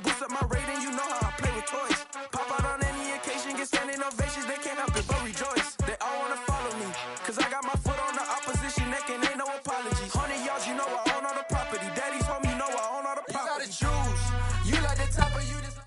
boost up my rating, you know how I play with toys. Pop out on any occasion, get standing ovations, they can't help it but rejoice. They all wanna follow me, cause I got my foot on the opposition neck and ain't no apologies. 100 yards, you know I own all the property. Daddy's home, you know I own all the property. You gotta choose, you like the top or you just like...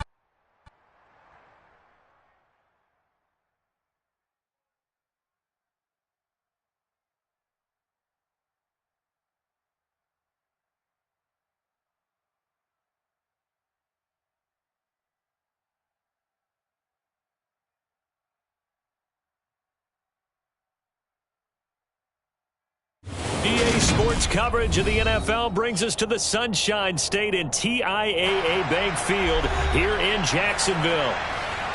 EA Sports coverage of the NFL brings us to the Sunshine State and TIAA Bank Field here in Jacksonville.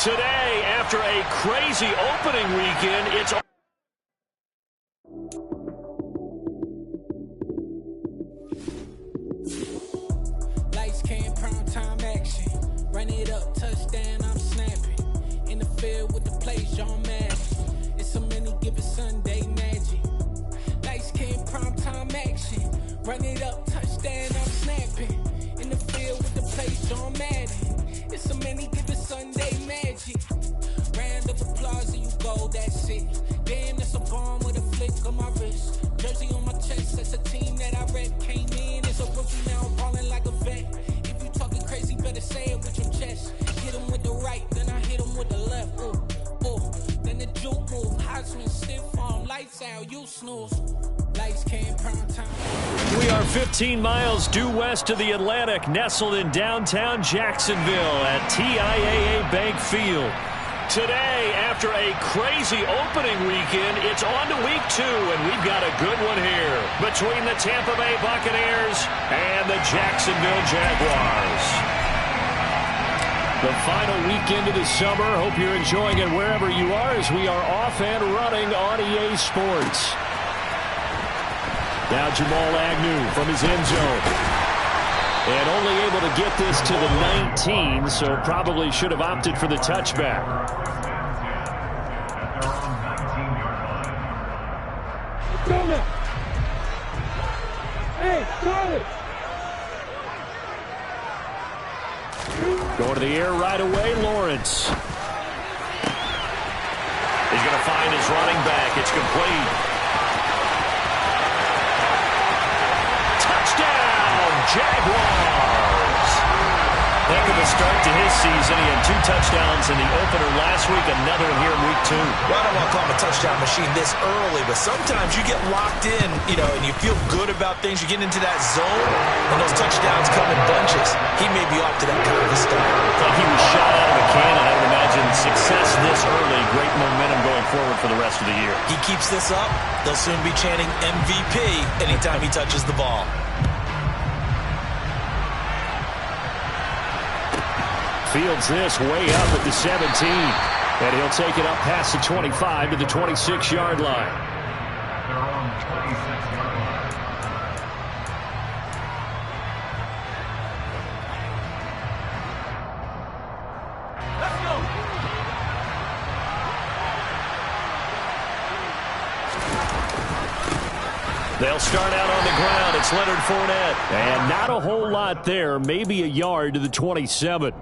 Today, after a crazy opening weekend, it's... Lights came, prime time action. Run it up, touchdown, I'm snapping. In the field with the plays, John Madden. It's a many given Sunday magic. Lights came, prime time action. Run it up, touchdown, I'm snapping. In the field with the plays, John Madden. It's a many given Sunday magic. Round of applause and you go, that's it. Damn, that's a bomb with a flick on my wrist. Jersey on my chest, that's a team that I rep. Came in as a rookie, now I'm balling like a vet. If you talking crazy, better say it with your chest. Hit him with the right, then I hit him with the left. Ooh, ooh. Then the juke move, Heisman, stiff arm, lights out, you snooze. Lights came, prime time. We are 15 miles due west of the Atlantic, nestled in downtown Jacksonville at TIAA Bank Field. Today, after a crazy opening weekend, it's on to week 2, and we've got a good one here between the Tampa Bay Buccaneers and the Jacksonville Jaguars. The final weekend of the summer. Hope you're enjoying it wherever you are as we are off and running on EA Sports. Now Jamal Agnew from his end zone. And only able to get this to the 19, so probably should have opted for the touchback. Hey, Charlie! Going to the air right away, Lawrence. He's going to find his running back. It's complete. Touchdown, Jaguars! Heck of a start to his season. He had 2 touchdowns in the opener last week, another one here in week 2. Well, I don't want to call him a touchdown machine this early, but sometimes you get locked in, and you feel good about things. You get into that zone, and those touchdowns come in bunches. He may be off to that kind of a start. Like he was shot out of a cannon. I would imagine success this early, great momentum going forward for the rest of the year. He keeps this up, they'll soon be chanting MVP anytime he touches the ball. Fields this way up at the 17. And he'll take it up past the 25 to the 26-yard line. They're on the 26-yard line. Let's go. They'll start out on the ground. It's Leonard Fournette. And not a whole lot there. Maybe a yard to the 27.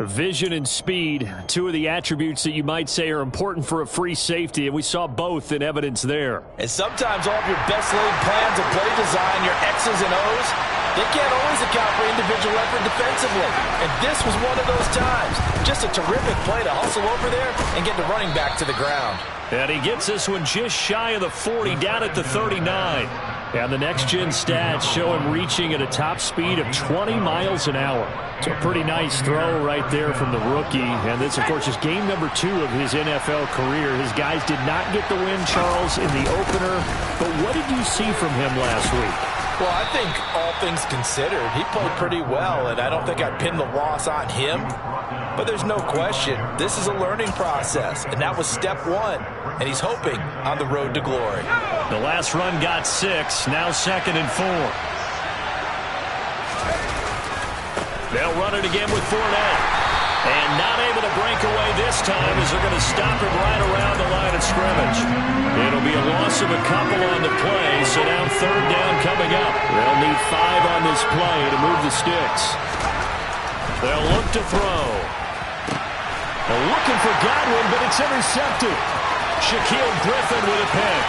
Vision and speed, 2 of the attributes that you might say are important for a free safety, and we saw both in evidence there. And sometimes all of your best laid plans of play design, your X's and O's, they can't always account for individual effort defensively. And this was one of those times. Just a terrific play to hustle over there and get the running back to the ground. And he gets this one just shy of the 40, down at the 39. And the next-gen stats show him reaching at a top speed of 20 miles an hour. So a pretty nice throw right there from the rookie. And this, of course, is game number 2 of his NFL career. His guys did not get the win, Charles, in the opener. But what did you see from him last week? Well, I think all things considered, he played pretty well, and I don't think I'd pin the loss on him. But there's no question, this is a learning process, and that was step 1, and he's hoping on the road to glory. The last run got 6, now 2nd and 4. They'll run it again with Fournette. And not able to break away this time as they're going to stop him right around the line of scrimmage. It'll be a loss of a couple on the play, so now 3rd down coming up. They'll need 5 on this play to move the sticks. They'll look to throw. They're looking for Godwin, but it's intercepted. Shaquille Griffin with a pick.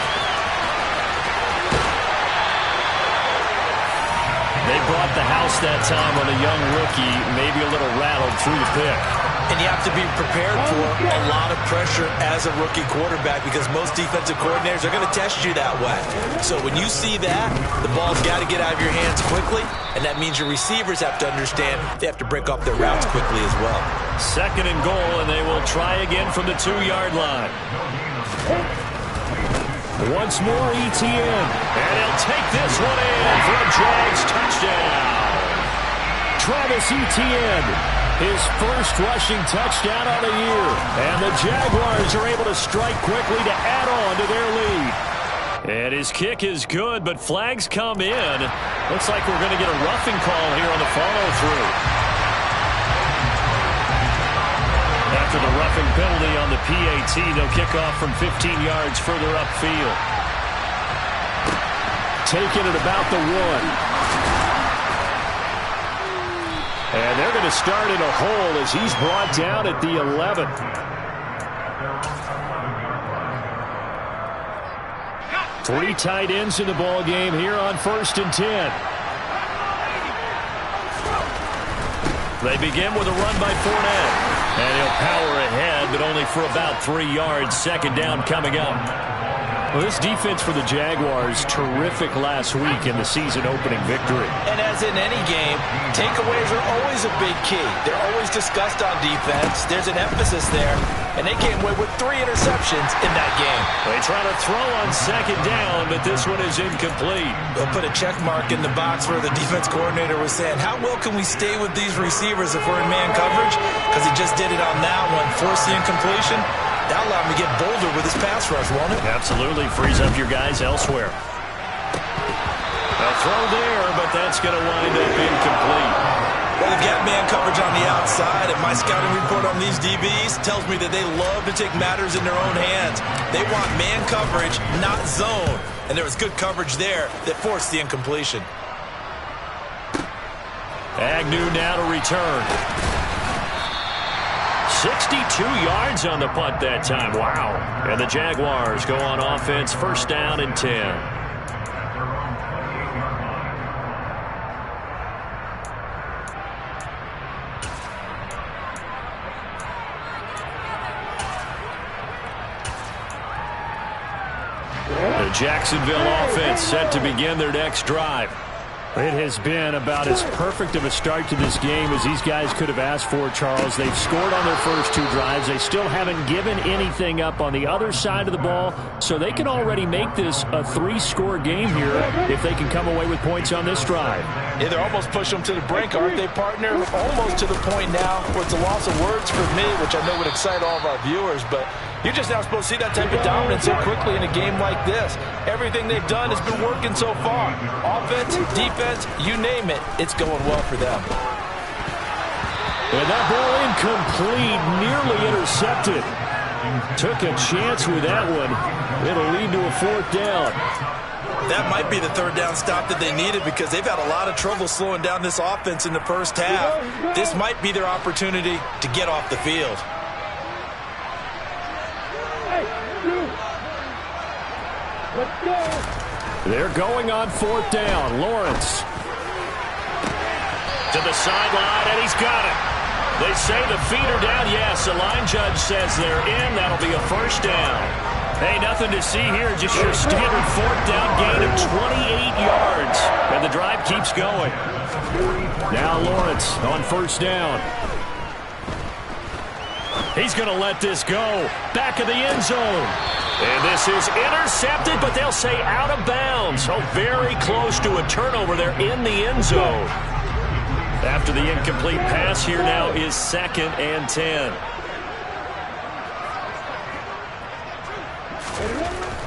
They brought the house that time on a young rookie, maybe a little rattled through the pick. And you have to be prepared for a lot of pressure as a rookie quarterback because most defensive coordinators are going to test you that way. So when you see that, the ball's got to get out of your hands quickly, and that means your receivers have to understand they have to break up their routes quickly as well. 2nd and goal, and they will try again from the 2-yard line. Once more, ETN, and he'll take this one in for a Jags touchdown. Travis Etienne, his first rushing touchdown on the year. And the Jaguars are able to strike quickly to add on to their lead. And his kick is good, but flags come in. Looks like we're going to get a roughing call here on the follow-through. After the roughing penalty on the PAT, they'll kick off from 15 yards further upfield. Taking it about the 1. And they're going to start in a hole as he's brought down at the 11. Three tight ends in the ball game here on 1st and 10. They begin with a run by Fournette. And he'll power ahead, but only for about 3 yards. 2nd down coming up. Well, this defense for the Jaguars, terrific last week in the season-opening victory. And as in any game, takeaways are always a big key. They're always discussed on defense. There's an emphasis there. And they came away with 3 interceptions in that game. They try to throw on 2nd down, but this one is incomplete. They'll put a check mark in the box where the defense coordinator was saying, how well can we stay with these receivers if we're in man coverage? Because he just did it on that one, forced the incompletion. That'll allow him to get bolder with his pass rush, won't it? Absolutely. Frees up your guys elsewhere. A throw there, but that's going to wind up incomplete. Well, they've got man coverage on the outside, and my scouting report on these DBs tells me that they love to take matters in their own hands. They want man coverage, not zone. And there was good coverage there that forced the incompletion. Agnew now to return. 62 yards on the punt that time. Wow. And the Jaguars go on offense, 1st down and 10. The Jacksonville offense set to begin their next drive. It has been about as perfect of a start to this game as these guys could have asked for, Charles. They've scored on their first 2 drives. They still haven't given anything up on the other side of the ball, so they can already make this a 3-score game here if they can come away with points on this drive. Yeah, they're almost pushing them to the brink, aren't they, partner? Almost to the point now where it's a loss of words for me, which I know would excite all of our viewers, but you're just not supposed to see that type of dominance so quickly in a game like this. Everything they've done has been working so far. Offense, defense, you name it, it's going well for them. And that ball incomplete, nearly intercepted. Took a chance with that one. It'll lead to a 4th down. That might be the 3rd down stop that they needed because they've had a lot of trouble slowing down this offense in the first half. This might be their opportunity to get off the field. They're going on 4th down. Lawrence to the sideline, and he's got it. They say the feet are down. Yes, the line judge says they're in. That'll be a 1st down. Hey, nothing to see here. Just your standard 4th down gain of 28 yards. And the drive keeps going. Now Lawrence on 1st down. He's going to let this go. Back of the end zone. And this is intercepted, but they'll say out of bounds. So very close to a turnover there in the end zone. After the incomplete pass, here now is 2nd and 10.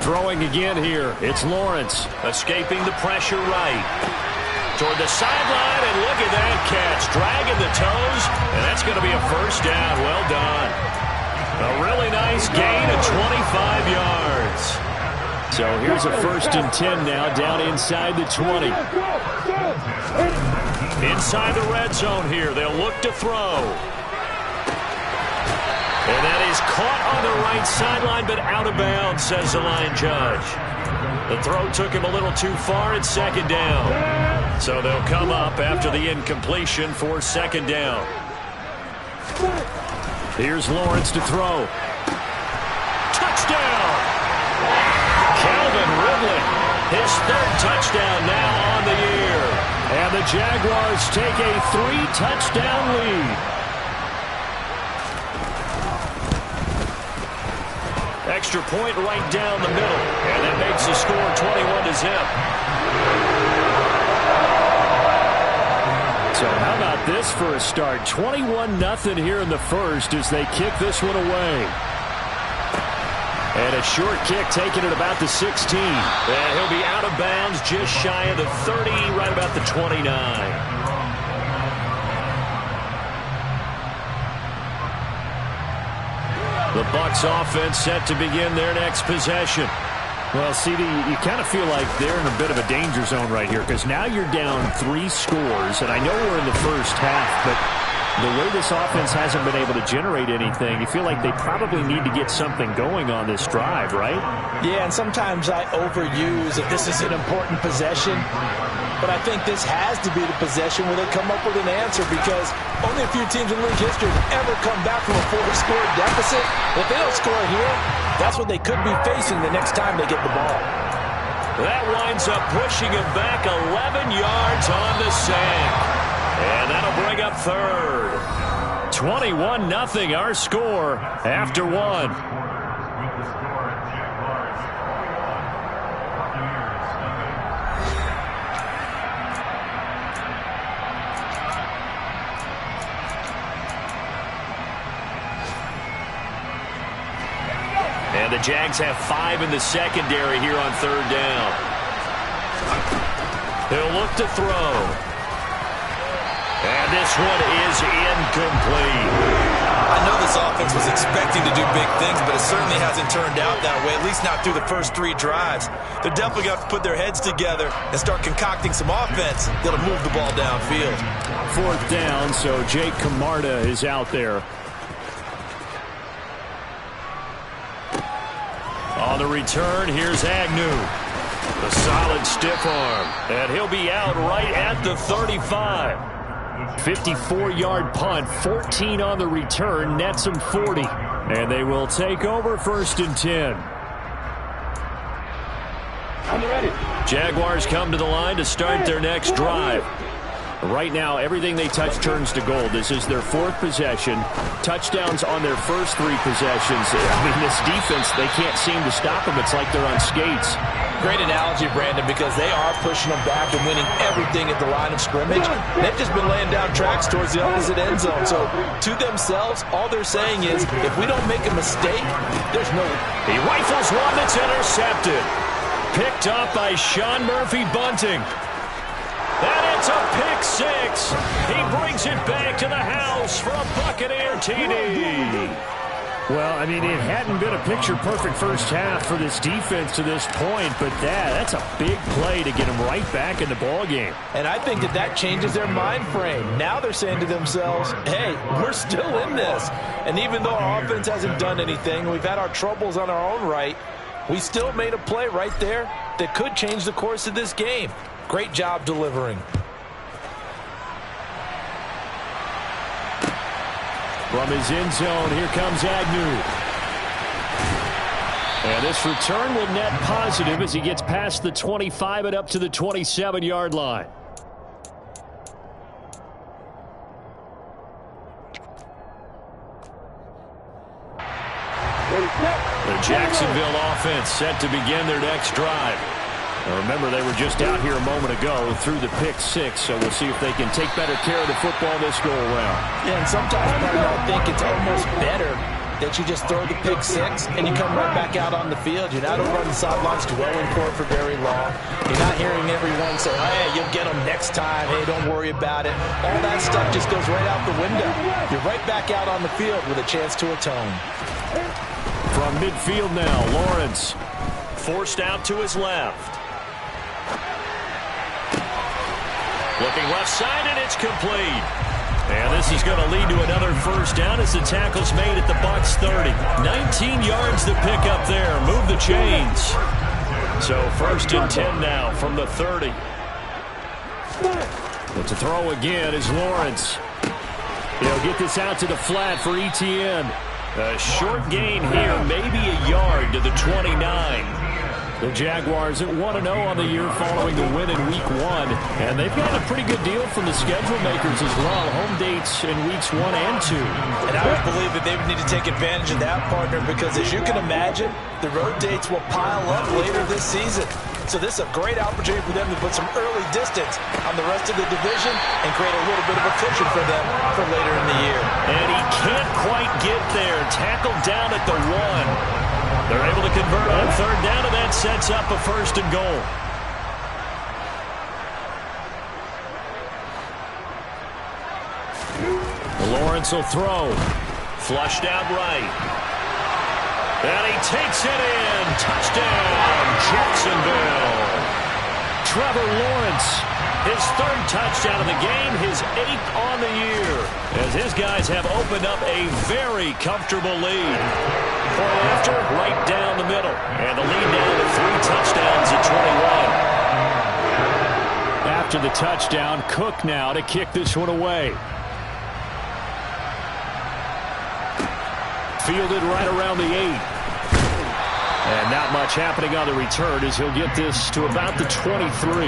Throwing again here. It's Lawrence escaping the pressure right. Toward the sideline, and look at that catch. Dragging the toes, and that's going to be a 1st down. Well done. A really nice gain of 25 yards. So here's a 1st and 10 now, down inside the 20. Inside the red zone here. They'll look to throw. And that is caught on the right sideline, but out of bounds, says the line judge. The throw took him a little too far at second down. So they'll come up after the incompletion for second down. Here's Lawrence to throw. Touchdown! Calvin Ridley, his third touchdown now on the year. And the Jaguars take a 3-touchdown lead. Extra point right down the middle. And that makes the score 21-0. So how about this for a start? 21-0 here in the first as they kick this one away. And a short kick taken at about the 16. And he'll be out of bounds just shy of the 30, right about the 29. The Bucs offense set to begin their next possession. Well, CD, you kind of feel like they're in a bit of a danger zone right here because now you're down 3 scores, and I know we're in the first half, but the way this offense hasn't been able to generate anything, you feel like they probably need to get something going on this drive, right? Yeah, and sometimes I overuse if this is an important possession, but I think this has to be the possession where they come up with an answer because only a few teams in league history have ever come back from a 4-score deficit. If they don't score here, that's what they could be facing the next time they get the ball. That winds up pushing him back 11 yards on the sack. And that'll bring up third. 21-0 our score after one. And the Jags have 5 in the secondary here on third down. He'll look to throw. And this one is incomplete. I know this offense was expecting to do big things, but it certainly hasn't turned out that way, at least not through the first 3 drives. They're definitely going to have to put their heads together and start concocting some offense that'll move the ball downfield. Fourth down, so Jake Camarda is out there. On the return, here's Agnew. The solid stiff arm. And he'll be out right at the 35. 54-yard punt, 14 on the return, nets him 40. And they will take over 1st and 10. I'm ready. Jaguars come to the line to start their next drive. Right now, everything they touch turns to gold. This is their 4th possession. Touchdowns on their first 3 possessions. I mean, this defense, they can't seem to stop them. It's like they're on skates. Great analogy, Brandon, because they are pushing them back and winning everything at the line of scrimmage. They've just been laying down tracks towards the opposite end zone. So, to themselves, all they're saying is, if we don't make a mistake, there's no... He rifles one that's intercepted. Picked up by Sean Murphy-Bunting. And it's a pick 6. He brings it back to the house for a Buccaneer TD. Well, I mean, it hadn't been a picture-perfect first half for this defense to this point, but that's a big play to get them right back in the ballgame. And I think that changes their mind frame. Now they're saying to themselves, hey, we're still in this. And even though our offense hasn't done anything, we've had our troubles on our own right, we still made a play right there that could change the course of this game. Great job delivering. From his end zone, here comes Agnew. And this return will net positive as he gets past the 25 and up to the 27-yard line. The Jacksonville offense set to begin their next drive. Now remember, they were just out here a moment ago through the pick 6, so we'll see if they can take better care of the football this go-around. Yeah, and sometimes I think it's almost better that you just throw the pick 6 and you come right back out on the field. You're not over on the sidelines dwelling for it for very long. You're not hearing everyone say, hey, you'll get them next time. Hey, don't worry about it. All that stuff just goes right out the window. You're right back out on the field with a chance to atone. From midfield now, Lawrence forced out to his left. Looking left side, and it's complete. And this is going to lead to another first down as the tackle's made at the Bucs 30. 19 yards to pick up there. Move the chains. So 1st and 10 now from the 30. But to throw again is Lawrence. He'll get this out to the flat for Etienne. A short gain here, maybe a yard to the 29. The Jaguars at 1-0 on the year following the win in Week 1. And they've got a pretty good deal from the schedule makers as well. Home dates in Weeks 1 and 2. And I would believe that they would need to take advantage of that, partner, because as you can imagine, the road dates will pile up later this season. So this is a great opportunity for them to put some early distance on the rest of the division and create a little bit of a cushion for them for later in the year. And he can't quite get there. Tackled down at the 1. They're able to convert on 3rd down, and that sets up a 1st and goal. Lawrence will throw. Flushed out right. And he takes it in. Touchdown, Jacksonville. Trevor Lawrence, his 3rd touchdown of the game, his 8th on the year, as his guys have opened up a very comfortable lead. Point after, right down the middle. And the lead down to 3 touchdowns at 21. After the touchdown, Cook now to kick this one away. Fielded right around the 8. And not much happening on the return as he'll get this to about the 23.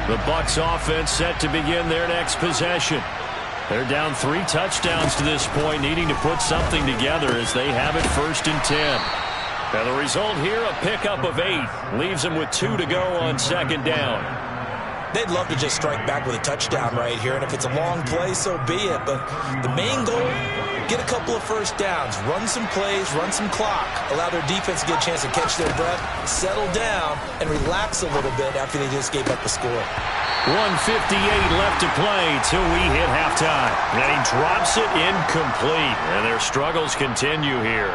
The Bucs offense set to begin their next possession. They're down 3 touchdowns to this point, needing to put something together as they have it 1st and 10. And the result here, a pickup of 8. Leaves them with 2 to go on 2nd down. They'd love to just strike back with a touchdown right here, and if it's a long play, so be it. But the main goal, get a couple of first downs, run some plays, run some clock, allow their defense to get a chance to catch their breath, settle down, and relax a little bit after they just gave up a score. 1:58 left to play till we hit halftime. And he drops it incomplete, and their struggles continue here.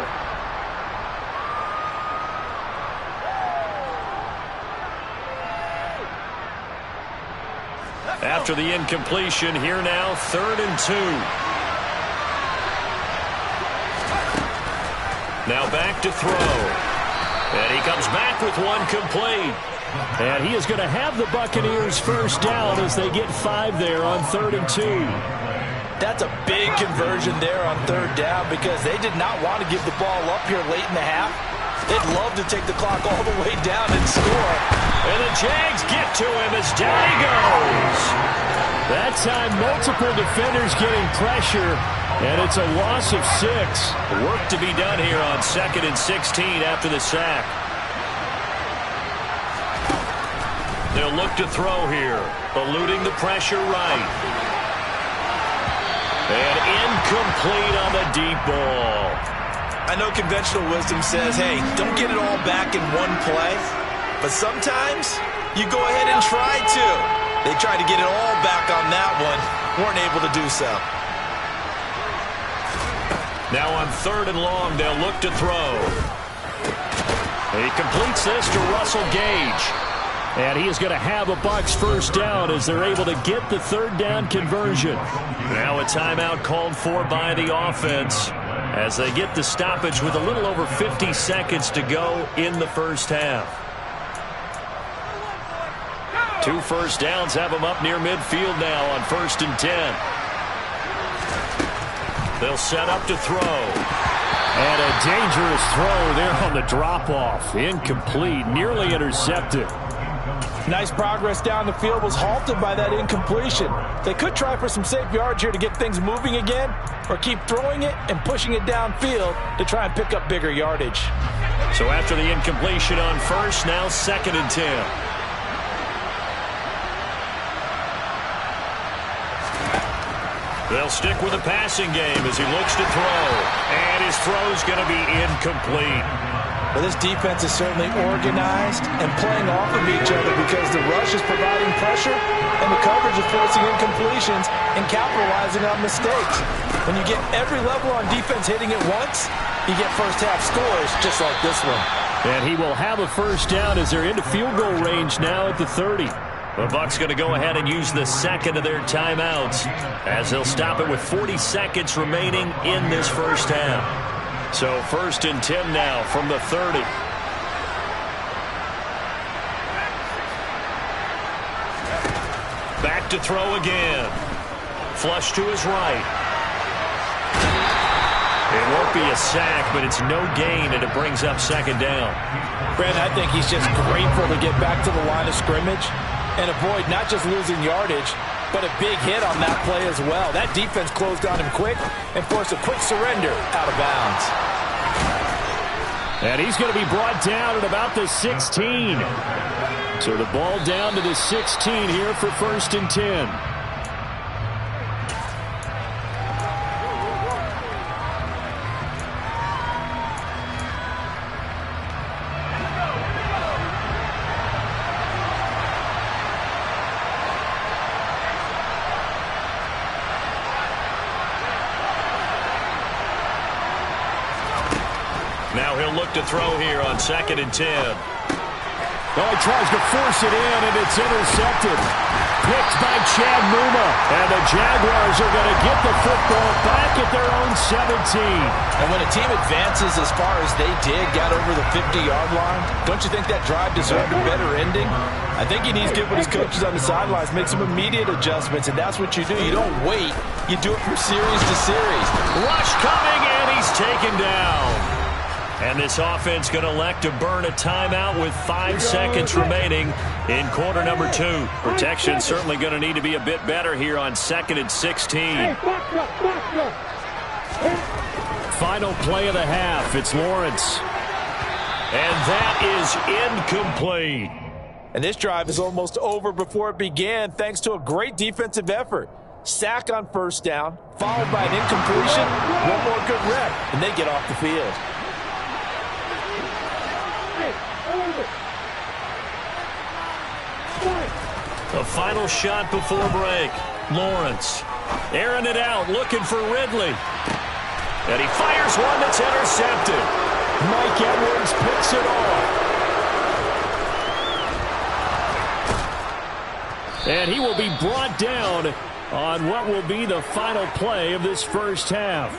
After the incompletion, here now, 3rd and 2. Now back to throw. And he comes back with one complete. And he is going to have the Buccaneers 1st down as they get 5 there on 3rd and 2. That's a big conversion there on 3rd down because they did not want to give the ball up here late in the half. They'd love to take the clock all the way down and score. And the Jags get to him as down he goes. That time, multiple defenders getting pressure, and it's a loss of 6. Work to be done here on 2nd and 16 after the sack. They'll look to throw here, eluding the pressure right. And incomplete on the deep ball. I know conventional wisdom says, hey, don't get it all back in one play. But sometimes you go ahead and try to. They tried to get it all back on that one. Weren't able to do so. Now on 3rd and long, they'll look to throw. He completes this to Russell Gage. And he is going to have a Bucs 1st down as they're able to get the 3rd down conversion. Now a timeout called for by the offense as they get the stoppage with a little over 50 seconds to go in the 1st half. 2 first downs have them up near midfield now on 1st and 10. They'll set up to throw. And a dangerous throw there on the drop-off. Incomplete, nearly intercepted. Nice progress down the field, was halted by that incompletion. They could try for some safe yards here to get things moving again, or keep throwing it and pushing it downfield to try and pick up bigger yardage. So after the incompletion on 1st, now 2nd and 10. They'll stick with the passing game as he looks to throw. And his throw's going to be incomplete. Well, this defense is certainly organized and playing off of each other because the rush is providing pressure and the coverage is forcing incompletions and capitalizing on mistakes. When you get every level on defense hitting it once, you get first-half scores just like this one. And he will have a first down as they're into field goal range now at the 30. The Bucs going to go ahead and use the second of their timeouts as they'll stop it with 40 seconds remaining in this first half. So 1st and 10 now from the 30. Back to throw again. Flush to his right. It won't be a sack, but it's no gain, and it brings up 2nd down. Brent, I think he's just grateful to get back to the line of scrimmage and avoid not just losing yardage, but a big hit on that play as well. That defense closed on him quick and forced a quick surrender out of bounds. And he's going to be brought down at about the 16. So the ball down to the 16 here for 1st and 10. Now he'll look to throw here on 2nd and 10. Oh, he tries to force it in, and it's intercepted. Picked by Chad Muma. And the Jaguars are going to get the football back at their own 17. And when a team advances as far as they did, got over the 50-yard line, don't you think that drive deserved a better ending? I think he needs to get with his coaches on the sidelines, make some immediate adjustments, and that's what you do. You don't wait. You do it from series to series. Rush coming, and he's taken down. And this offense going to elect to burn a timeout with 5 seconds remaining in quarter number 2. Protection certainly going to need to be a bit better here on 2nd and 16. Final play of the half. It's Lawrence. And that is incomplete. And this drive is almost over before it began thanks to a great defensive effort. Sack on 1st down, followed by an incompletion, one more good rep, and they get off the field. The final shot before break. Lawrence airing it out, looking for Ridley. And he fires one that's intercepted. Mike Edwards picks it off. And he will be brought down on what will be the final play of this first half.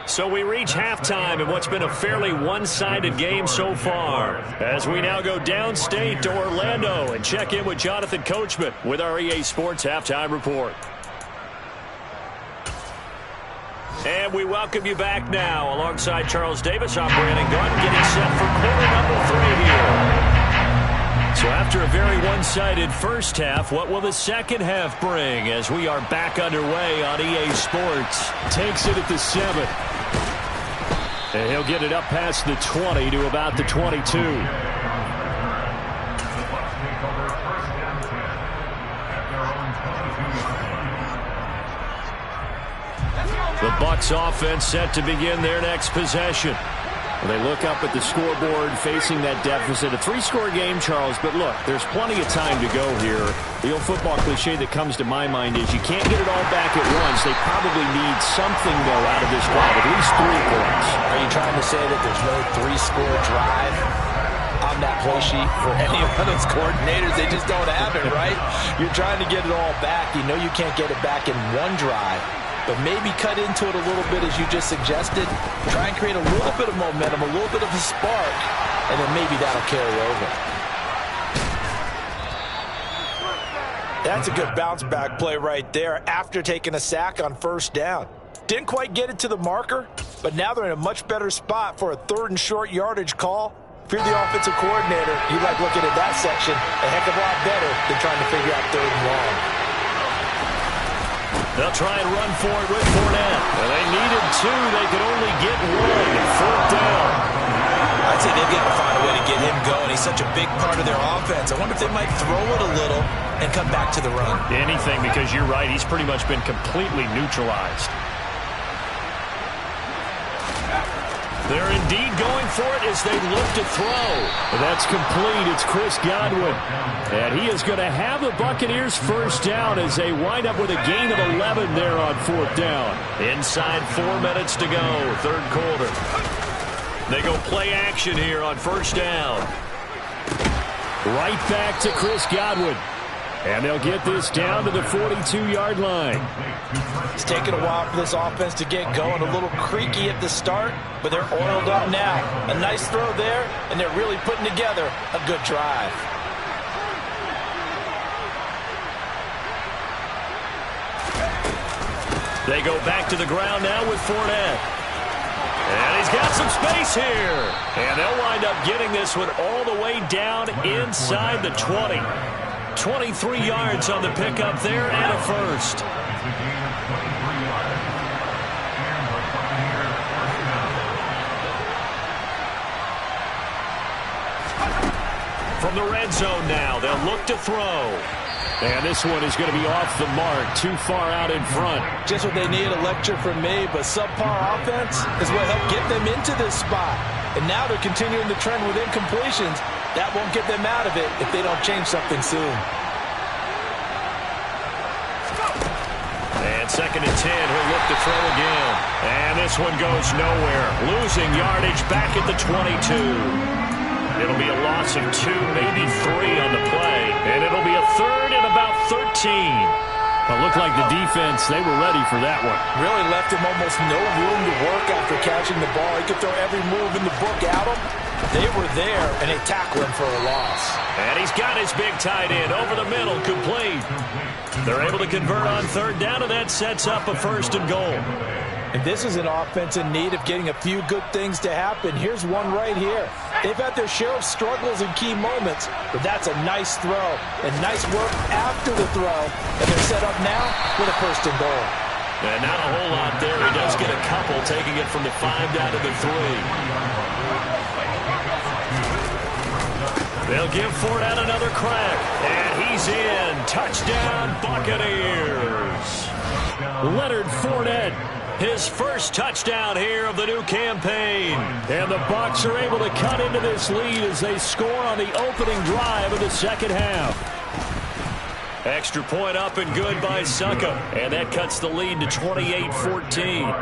So we reach halftime in what's been a fairly one-sided game so far, as we now go downstate to Orlando and check in with Jonathan Coachman with our EA Sports Halftime Report. And we welcome you back now. Alongside Charles Davis, I'm Brandon Gunn, getting set for quarter number 3 here. So after a very one-sided first half, what will the second half bring as we are back underway on EA Sports? Takes it at the 7. And he'll get it up past the 20 to about the 22. The Bucs offense set to begin their next possession. Well, they look up at the scoreboard facing that deficit. A 3-score game, Charles, but look, there's plenty of time to go here. The old football cliche that comes to my mind is you can't get it all back at once. They probably need something, though, out of this drive, at least 3 points. Are you trying to say that there's no 3-score drive on that play sheet for any of those coordinators? They just don't have it, right? You're trying to get it all back. You know you can't get it back in one drive. But maybe cut into it a little bit as you just suggested. Try and create a little bit of momentum, a little bit of a spark, and then maybe that'll carry over. That's a good bounce-back play right there after taking a sack on 1st down. Didn't quite get it to the marker, but now they're in a much better spot for a 3rd and short yardage call. If you're the offensive coordinator, you like looking at that section a heck of a lot better than trying to figure out 3rd and long. They'll try and run for it with Fournette. Well, they needed 2. They could only get 1. 4th down. I'd say they've got to find a way to get him going. He's such a big part of their offense. I wonder if they might throw it a little and come back to the run. Anything, because you're right. He's pretty much been completely neutralized. They're indeed going for it as they look to throw. That's complete. It's Chris Godwin. And he is going to have the Buccaneers first down as they wind up with a gain of 11 there on fourth down. Inside 4 minutes to go, third quarter. They go play action here on first down. Right back to Chris Godwin. And they'll get this down to the 42-yard line. It's taken a while for this offense to get going. A little creaky at the start, but they're oiled up now. A nice throw there, and they're really putting together a good drive. They go back to the ground now with Fournette. And he's got some space here. And they'll wind up getting this one all the way down inside the 20. 23 yards on the pickup there and a first. From the red zone now, they'll look to throw. And this one is going to be off the mark, too far out in front. Just what they need, a lecture from me, but subpar offense is what helped get them into this spot. And now they're continuing the trend with incompletions. That won't get them out of it if they don't change something soon. And second and 10, he'll look to throw again. And this one goes nowhere. Losing yardage back at the 22. It'll be a loss of 2, maybe 3 on the play. And it'll be a third and about 13. It looked like the defense, they were ready for that one. Really left him almost no room to work after catching the ball. He could throw every move in the book at him. They were there, and they tackled him for a loss. And he's got his big tight end over the middle, complete. They're able to convert on third down, and that sets up a first and goal. And this is an offense in need of getting a few good things to happen. Here's one right here. They've had their share of struggles in key moments, but that's a nice throw and nice work after the throw. And they're set up now with a first and goal. And not a whole lot there. He does get a couple, taking it from the 5 down to the 3. They'll give Fournette another crack. And he's in. Touchdown, Buccaneers. Leonard Fournette. His first touchdown here of the new campaign. And the Bucs are able to cut into this lead as they score on the opening drive of the second half. Extra point up and good by Succa. And that cuts the lead to 28-14.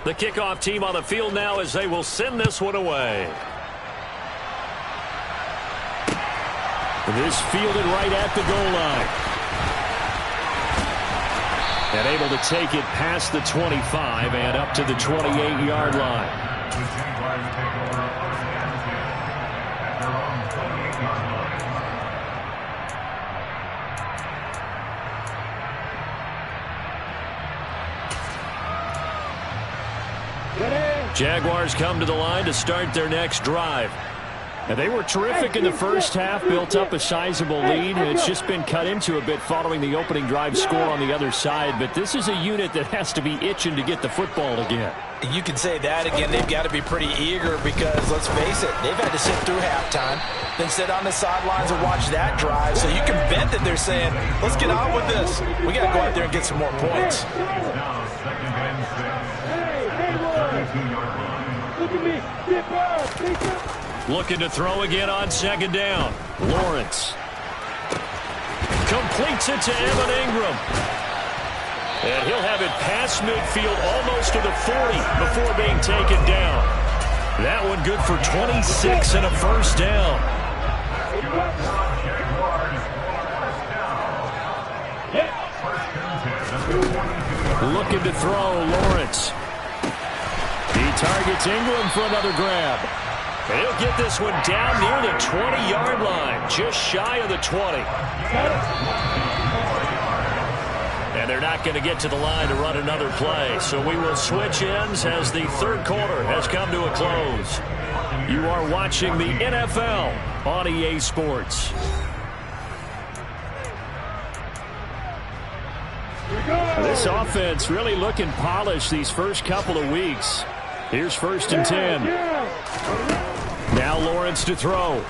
The kickoff team on the field now as they will send this one away. This fielded right at the goal line. And able to take it past the 25 and up to the 28-yard line. Jaguars come to the line to start their next drive. And they were terrific in the first half, built up a sizable lead. It's just been cut into a bit following the opening drive score on the other side. But this is a unit that has to be itching to get the football again. You can say that again. They've got to be pretty eager because, let's face it, they've had to sit through halftime, then sit on the sidelines and watch that drive. So you can bet that they're saying, let's get on with this. We got to go out there and get some more points. Looking to throw again on second down. Lawrence completes it to Evan Ingram. And he'll have it past midfield almost to the 40 before being taken down. That one good for 26 and a first down. Looking to throw, Lawrence. He targets Ingram for another grab. And he'll get this one down near the 20-yard line, just shy of the 20. And they're not going to get to the line to run another play. So we will switch ends as the third quarter has come to a close. You are watching the NFL on EA Sports. This offense really looking polished these first couple of weeks. Here's first and 10. Now Lawrence to throw.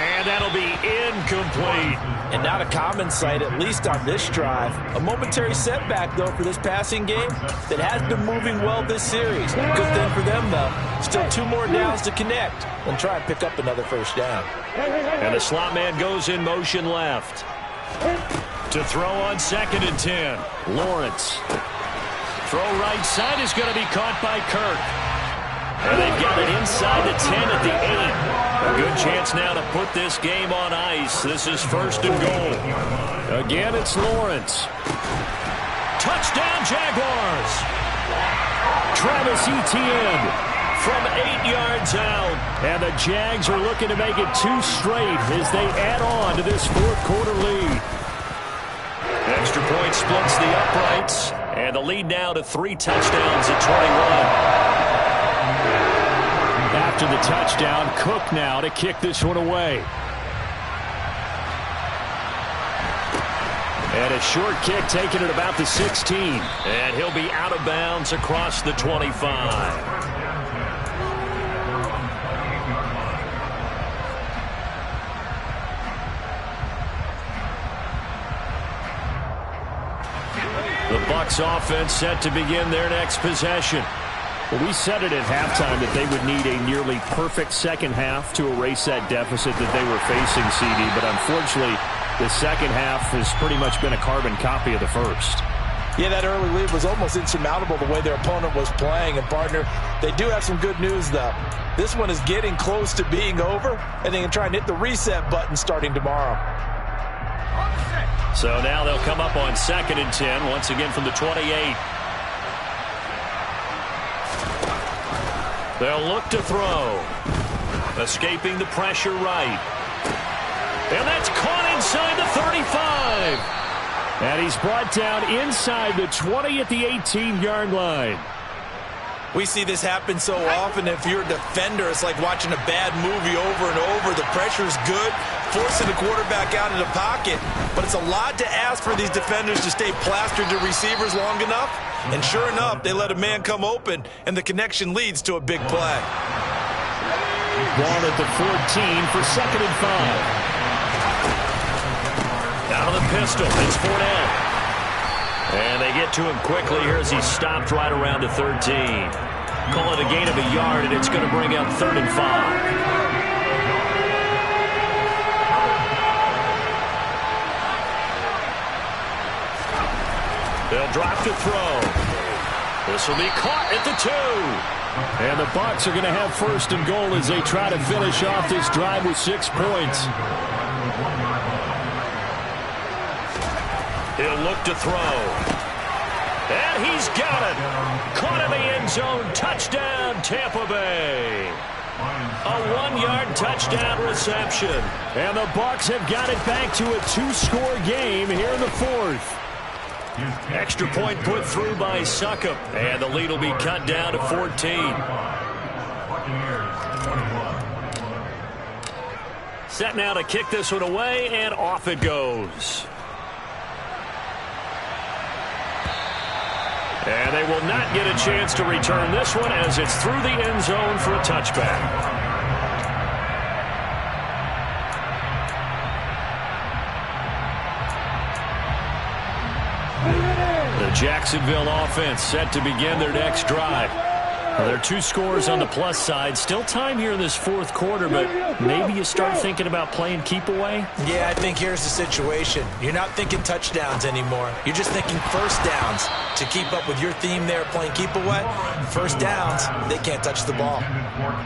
And that'll be incomplete. And not a common sight, at least on this drive. A momentary setback, though, for this passing game that has been moving well this series. Good thing for them, though. Still 2 more downs to connect and try and pick up another first down. And the slot man goes in motion left. To throw on 2nd and 10. Lawrence. Throw right side is going to be caught by Kirk. And they've got it inside the 10 at the 8. A good chance now to put this game on ice. This is 1st and goal. Again, it's Lawrence. Touchdown, Jaguars. Travis Etienne from 8 yards out. And the Jags are looking to make it 2 straight as they add on to this 4th quarter lead. Extra point splits the uprights. And the lead now to 3 touchdowns at 21. After the touchdown, Cook now to kick this one away. And a short kick taken at about the 16. And he'll be out of bounds across the 25. The Bucs offense set to begin their next possession. Well, we said it at halftime that they would need a nearly perfect second half to erase that deficit that they were facing, CD. But unfortunately, the second half has pretty much been a carbon copy of the first. Yeah, that early lead was almost insurmountable the way their opponent was playing. And, partner, they do have some good news, though. This one is getting close to being over, and they can try and hit the reset button starting tomorrow. So now they'll come up on 2nd and 10, once again from the 28. They'll look to throw. Escaping the pressure right. And that's caught inside the 35. And he's brought down inside the 20 at the 18-yard line. We see this happen so often. If you're a defender, it's like watching a bad movie over and over. The pressure is good, forcing the quarterback out of the pocket. But it's a lot to ask for these defenders to stay plastered to receivers long enough. And sure enough, they let a man come open, and the connection leads to a big play. Ball at the 14 for 2nd and 5. Out of the pistol, it's Fournette. And they get to him quickly here as he's stopped right around the 13. Call it a gain of a yard, and it's going to bring up 3rd and 5. They'll drop to throw. This will be caught at the 2. And the Bucs are going to have 1st and goal as they try to finish off this drive with 6 points. He'll look to throw. And he's got it. Caught in the end zone. Touchdown, Tampa Bay. A 1-yard touchdown reception. And the Bucs have got it back to a 2-score game here in the 4th. Extra point put through by Succop. And the lead will be cut down to 14. Set now to kick this one away, and off it goes. And they will not get a chance to return this one as it's through the end zone for a touchback. The Jacksonville offense set to begin their next drive. Well, there are 2 scores on the plus side. Still time here in this 4th quarter, but maybe you start thinking about playing keep away? Yeah, I think here's the situation. You're not thinking touchdowns anymore. You're just thinking first downs. To keep up with your theme there, playing keep away, first downs, they can't touch the ball.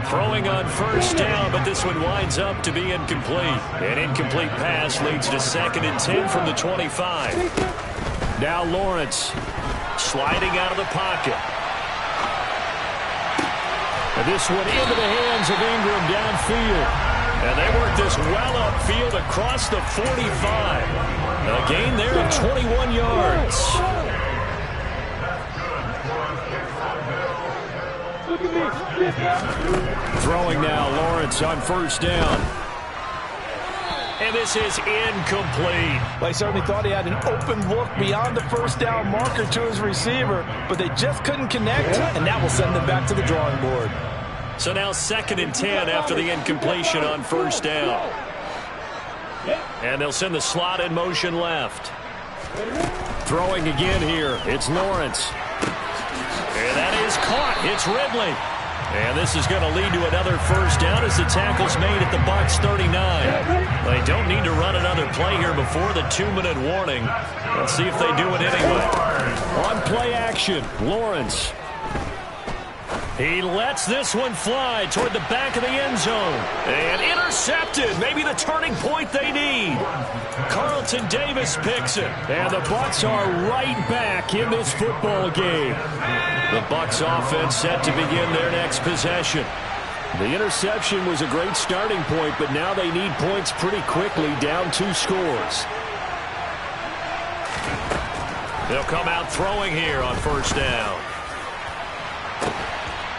Throwing on 1st down, but this one winds up to be incomplete. An incomplete pass leads to 2nd and 10 from the 25. Now Lawrence sliding out of the pocket. And this one into the hands of Ingram downfield. And they work this well upfield across the 45. A gain there of 21 yards. Throwing now, Lawrence on 1st down. And this is incomplete. Well, he certainly thought he had an open look beyond the 1st down marker to his receiver, but they just couldn't connect, and that will send them back to the drawing board. So now 2nd and 10 after the incompletion on first down. And they'll send the slot in motion left. Throwing again here. It's Lawrence. And that is caught. It's Ridley. And this is going to lead to another first down as the tackle's made at the Bucs 39. They don't need to run another play here before the 2-minute warning. Let's see if they do it anyway. On play action, Lawrence. He lets this one fly toward the back of the end zone. And intercepted. Maybe the turning point they need. Carlton Davis picks it. And the Bucs are right back in this football game. The Bucs offense set to begin their next possession. The interception was a great starting point, but now they need points pretty quickly, down 2 scores. They'll come out throwing here on first down.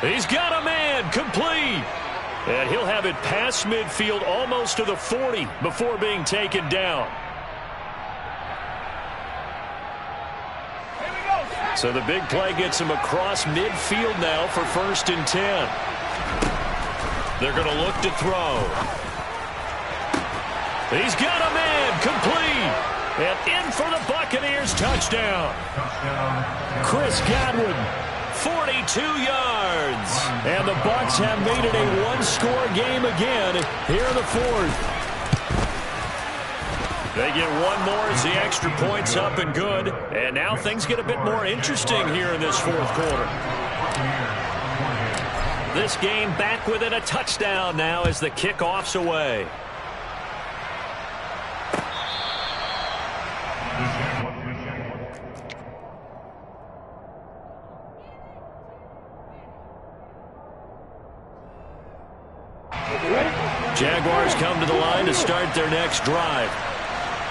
He's got a man, complete. And he'll have it past midfield almost to the 40 before being taken down. So the big play gets him across midfield now for 1st and 10. They're going to look to throw. He's got a man, complete. And in for the Buccaneers, touchdown. Chris Godwin. 42 yards. And the Bucs have made it a 1-score game again here in the 4th. They get one more as the extra point's up and good. And now things get a bit more interesting here in this 4th quarter. This game back within a touchdown now as the kickoff's away. Jaguars come to the line to start their next drive.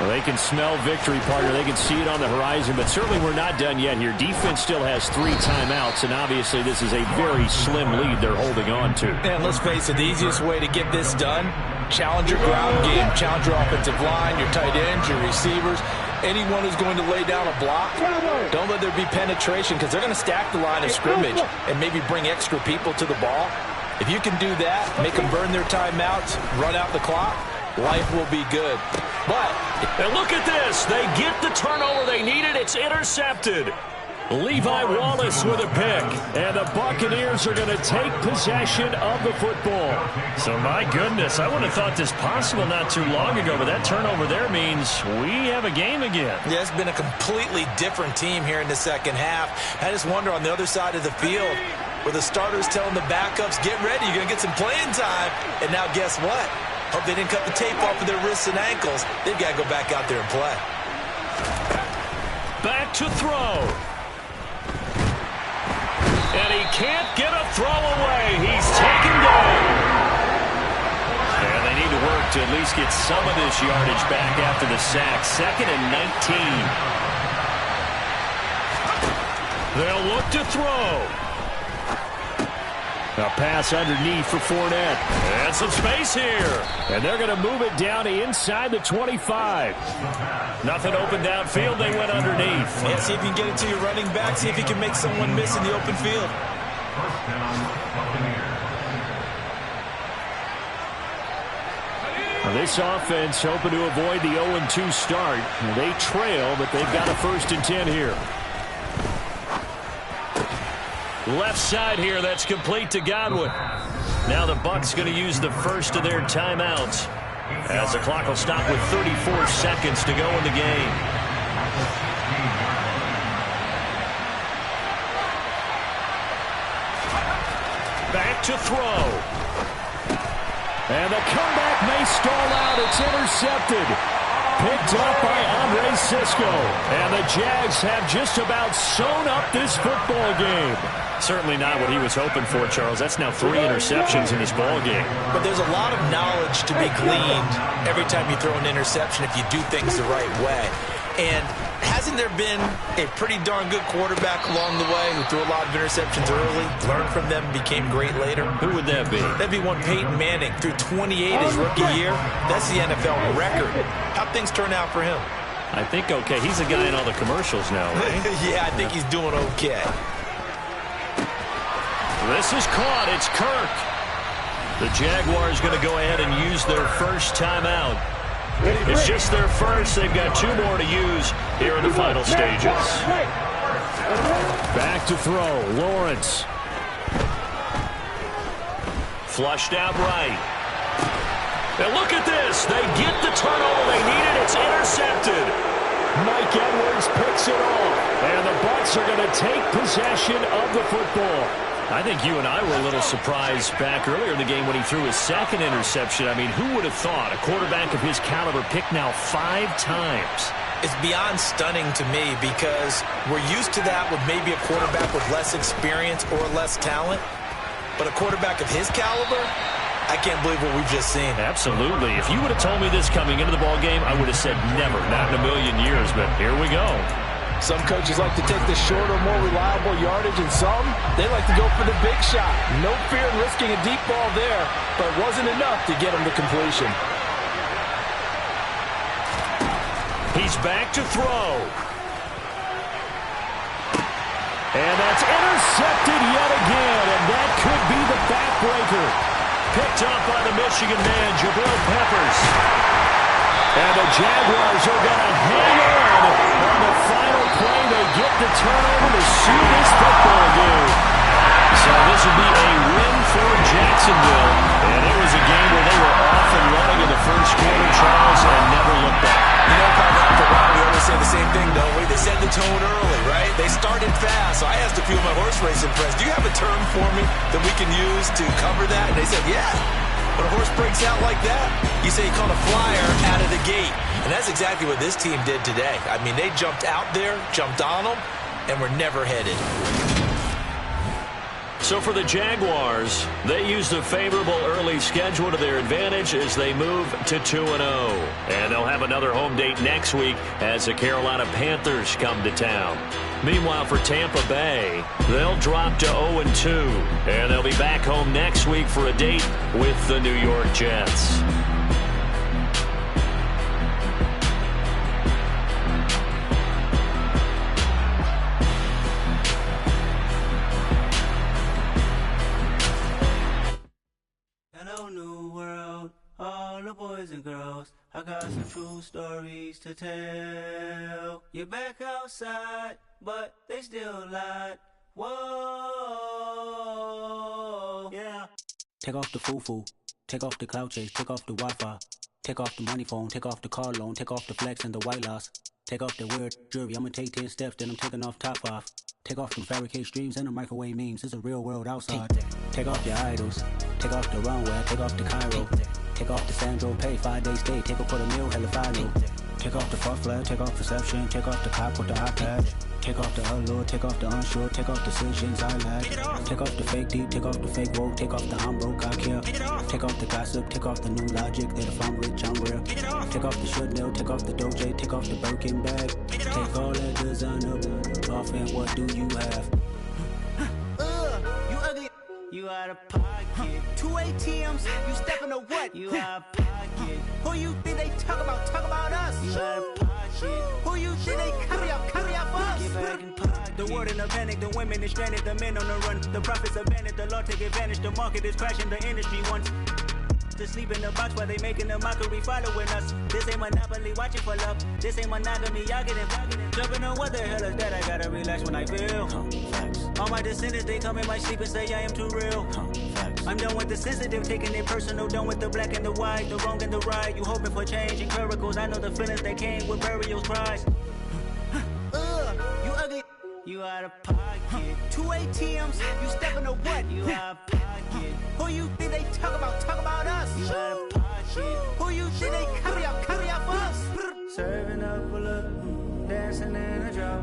Well, they can smell victory, partner. They can see it on the horizon, but certainly we're not done yet here. Defense still has 3 timeouts, and obviously this is a very slim lead they're holding on to. And let's face it, the easiest way to get this done, challenge your ground game, challenge your offensive line, your tight ends, your receivers, anyone who's going to lay down a block. Don't let there be penetration because they're going to stack the line of scrimmage and maybe bring extra people to the ball. If you can do that, make them burn their timeouts, run out the clock, life will be good. But, and look at this. They get the turnover they needed. It's intercepted. Levi Wallace with a pick. And the Buccaneers are going to take possession of the football. So, my goodness, I would have thought this possible not too long ago, but that turnover there means we have a game again. Yeah, it's been a completely different team here in the second half. I just wonder on the other side of the field, where the starters telling the backups, get ready, you're going to get some playing time. And now guess what? Hope they didn't cut the tape off of their wrists and ankles. They've got to go back out there and play. Back to throw. And he can't get a throw away. He's taken down. And they need to work to at least get some of this yardage back after the sack. 2nd and 19. They'll look to throw. A pass underneath for Fournette. And some space here. And they're going to move it down to inside the 25. Nothing open downfield. They went underneath. Yeah, see if you can get it to your running back. See if you can make someone miss in the open field. Now this offense hoping to avoid the 0-2 start. They trail, but they've got a 1st and 10 here. Left side here, that's complete to Godwin. Now the Bucs going to use the first of their timeouts as the clock will stop with 34 seconds to go in the game. Back to throw. And the comeback may stall out. It's intercepted. Picked up by Andre Cisco. And the Jags have just about sewn up this football game. Certainly not what he was hoping for, Charles. That's now 3 interceptions in this ball game. But there's a lot of knowledge to be gleaned every time you throw an interception if you do things the right way. And hasn't there been a pretty darn good quarterback along the way who threw a lot of interceptions early, learned from them, became great later? Who would that be? That'd be one Peyton Manning. Threw 28 his rookie year. That's the NFL record. How'd things turn out for him? I think okay. He's a guy in all the commercials now, right? Yeah, I think he's doing okay. This is caught. It's Kirk. The Jaguars going to go ahead and use their first timeout. It's just their first. They've got 2 more to use here in the final stages. Back to throw. Lawrence. Flushed out right. And look at this. They get the turnover they needed. It's intercepted. Mike Edwards picks it off. And the Bucs are going to take possession of the football. I think you and I were a little surprised back earlier in the game when he threw his second interception. I mean, who would have thought a quarterback of his caliber picked now 5 times? It's beyond stunning to me because we're used to that with maybe a quarterback with less experience or less talent. But a quarterback of his caliber, I can't believe what we've just seen. Absolutely. If you would have told me this coming into the ballgame, I would have said never, not in a million years. But here we go. Some coaches like to take the shorter, more reliable yardage, and some, they like to go for the big shot. No fear in risking a deep ball there, but it wasn't enough to get him to completion. He's back to throw. And that's intercepted yet again, and that could be the backbreaker. Picked up by the Michigan man, Jabril Peppers. And the Jaguars are going to hang on the final play. They get the turnover to seal this football game. So this would be a win for Jacksonville. And it was a game where they were off and running in the first quarter, Charles, and never looked back. You know, after a while, we always say the same thing, don't we? They set the tone early, right? They started fast, so I asked a few of my horse racing friends, do you have a term for me that we can use to cover that? And they said, yeah. When a horse breaks out like that, you say you caught a flyer out of the gate. And that's exactly what this team did today. I mean, they jumped out there, jumped on them, and were never headed. So for the Jaguars, they used a favorable early schedule to their advantage as they move to 2-0. And they'll have another home date next week as the Carolina Panthers come to town. Meanwhile, for Tampa Bay, they'll drop to 0-2. And they'll be back home next week for a date with the New York Jets. Boys and girls, I got some true stories to tell. You're back outside, but they still lied. Whoa, yeah. Take off the foo-foo, take off the cloud chase, take off the Wi-Fi, take off the money phone, take off the car loan, take off the flex and the white loss. Take off the weird jewelry, I'ma take 10 steps, then I'm taking off top 5. Take off them fabricate streams and the microwave memes, it's a real world outside. Take off your idols, take off the runway, take off the Cairo. Take off the Sandro pay, 5-day stay, take a quarter meal, hella final. Take off the fuck flag, take off perception, take off the cop with the iPad. Take off the allure, take off the unsure, take off decisions I lack. Take off the fake deep, take off the fake woke, take off the I'm broke, I care. Take off the gossip, take off the new logic, that if I'm rich, I'm real. Take off the should know, take off the Doja, take off the Birkin bag. Take all that designer off and what do you have? You ugly. You out of pocket. 2 ATMs, you stepping to what? You out of pocket. Who you think they talk about? Talk about us. You out of pocket. Who you think they carry out for us? Get back in pocket. The world in a panic, the women is stranded, the men on the run. The profits abandoned, the law take advantage. The market is crashing, the industry wants to sleep in the box while they making a mockery following us. This ain't Monopoly, watching for love. This ain't monogamy, y'all getting jumping on what the hell is that? I gotta relax when I feel. All my descendants, they come in my sleep and say I am too real. I'm done with the sensitive, taking it personal. Done with the black and the white, the wrong and the right. You hoping for change and miracles. I know the feelings that came with burial cries. You ugly. You out of pocket. 2 ATMs, you stepping to what? You out of pocket. Who you think they talk about? Talk about us. You out of pocket. Who you think they carry out for us? Serving up a look, dancing in a drop.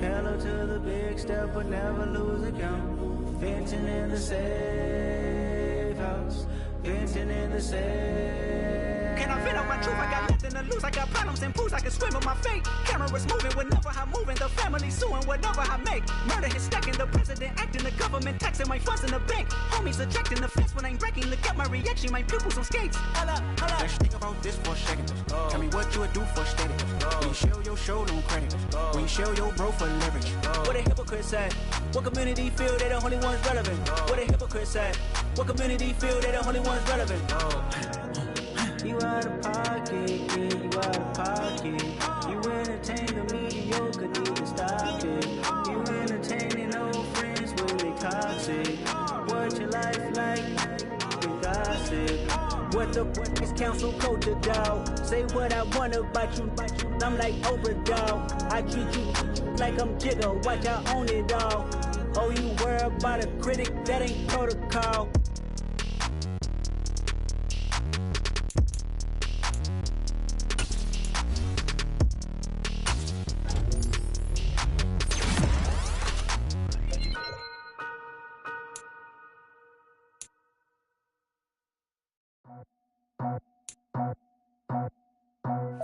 Hello to the big step, but never lose a count. Venting in the safe house. Venting in the safe. Can I fit out my truth? I got nothing to to lose. I got problems and booze, I can swim with my fate. Cameras moving whenever I'm moving. The family suing whatever I make. Murder is stacking, the president acting, the government taxing my funds in the bank. Homies ejecting the fence when I'm breaking. Look at my reaction, my pupils on skates. Hold up. Let's think about this for a second. Tell me what you would do for steady. When you show your show, no credit. When you show your bro for leverage. What a hypocrite said. What community feel they the only ones relevant? What a hypocrite said. What community feel they the only ones relevant? You out of pocket, yeah, you out of pocket. You entertain the mediocre, need to stop it. You entertaining old friends when they toxic. What your life like? You gossip. What the fuck is council culture, dog? Say what I want about you. I'm like Oprah, dog. I treat you like I'm Jigga. Watch I own it all. Oh, you worry about a critic? That ain't protocol.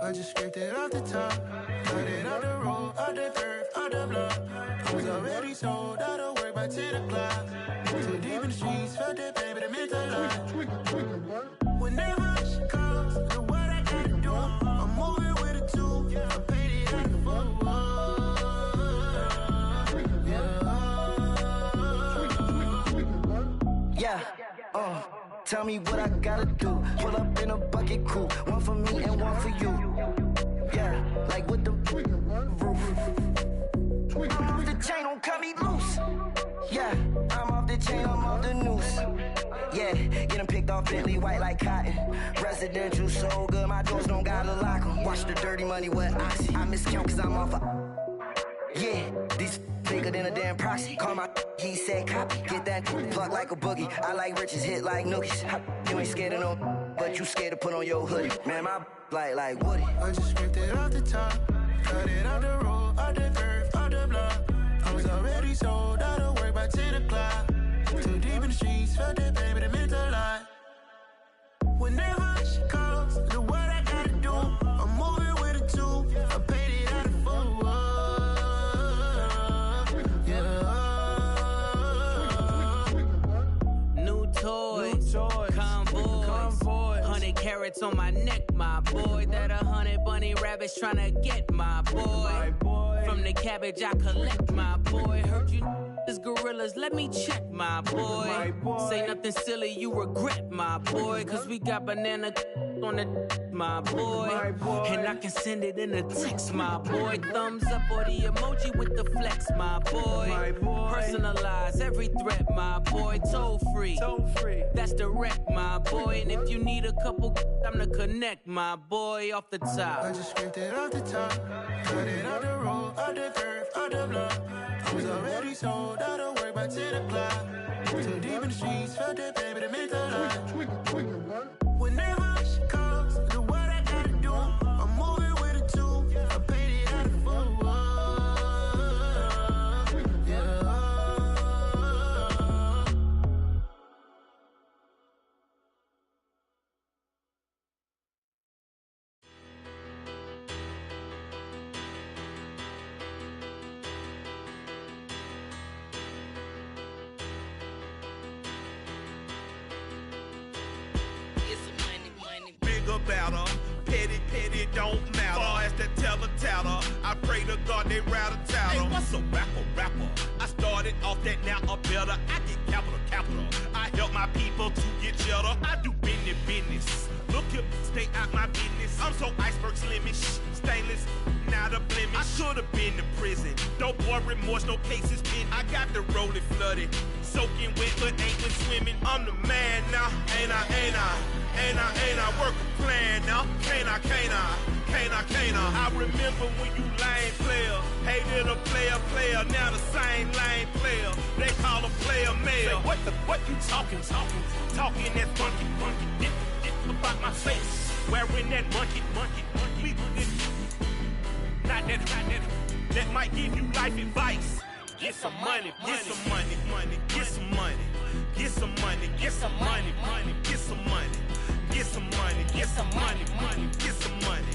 I just scraped it off the top, cut it off the road, off the turf, off the block. I was already sold out of work by 10 o'clock. Too deep in the streets, felt that pain, but it meant a lot. Whenever she calls, do what I gotta do. I'm moving with a two, I paid it out the foot. Yeah, tell me what I gotta do. Pull up in a bucket crew, one for me and one for you. Yeah, like with the roof. I'm off the chain, don't cut me loose. Yeah, I'm off the chain, I'm off the noose. Yeah, getting picked off Bentley, white like cotton. Residential so good, my doors don't gotta lock 'em. Watch the dirty money, what I see. I miscount cause I'm off yeah, these bigger than a damn proxy. Call my he said copy. Get that plug like a boogie. I like riches, hit like nookies. You ain't scared of no, but you scared to put on your hoodie. Man, my like Woody. I just scraped it off the top, cut it off the road, off the turf, off the block. I was already sold out of work by 10 o'clock. Too deep in the streets, felt that pain, but it meant a lot. Whenever she calls, do what I gotta do. I'm moving with a two, I paid it out of full. Convoy, 100 carats on my neck, my boy. That 100 bunny rabbits tryna get my boy. From the cabbage I collect, my boy. Heard you is gorillas, let me check, my boy. Say nothing silly, you regret, my boy. Cause we got banana on the my boy. And I can send it in a text, my boy. Thumbs up or the emoji with the flex, my boy. Personalize every threat, my boy. Toll free. That's direct, my boy. And if you need a couple, I'm the connect, my boy. Off the top. I just scraped it off the top, cut it off the road, off the turf, off the block. I was already sold out of work by 10 o'clock. Too deep in the streets, felt that pain, but it meant a lot. Whenever she calls, do what I gotta do. I'm moving with a two, I paid it out of full. Better. Petty, don't matter. Far as that tattle, I pray to God they rattle tattle. Hey, what's a rapper? I started off that, now a better. I get capital. I help my people to get cheddar. I do business. Look here, stay out my business. I'm so iceberg slimish, stainless, not a blemish. I should've been to prison. Don't boy remorse, no cases pinned. I got the rolling flooded, soaking wet, but ain't been swimming. I'm the man now, ain't I work a plan now. Can't I? I remember when you lame player, hated a player, now the same lame player. They call a player mayor. Say, what you talking that monkey, about my face, wearing that monkey. We not that might give you life advice. Get some money, get some money, get some money, get some money, get some money, get some money, get some money, get some money, get some money,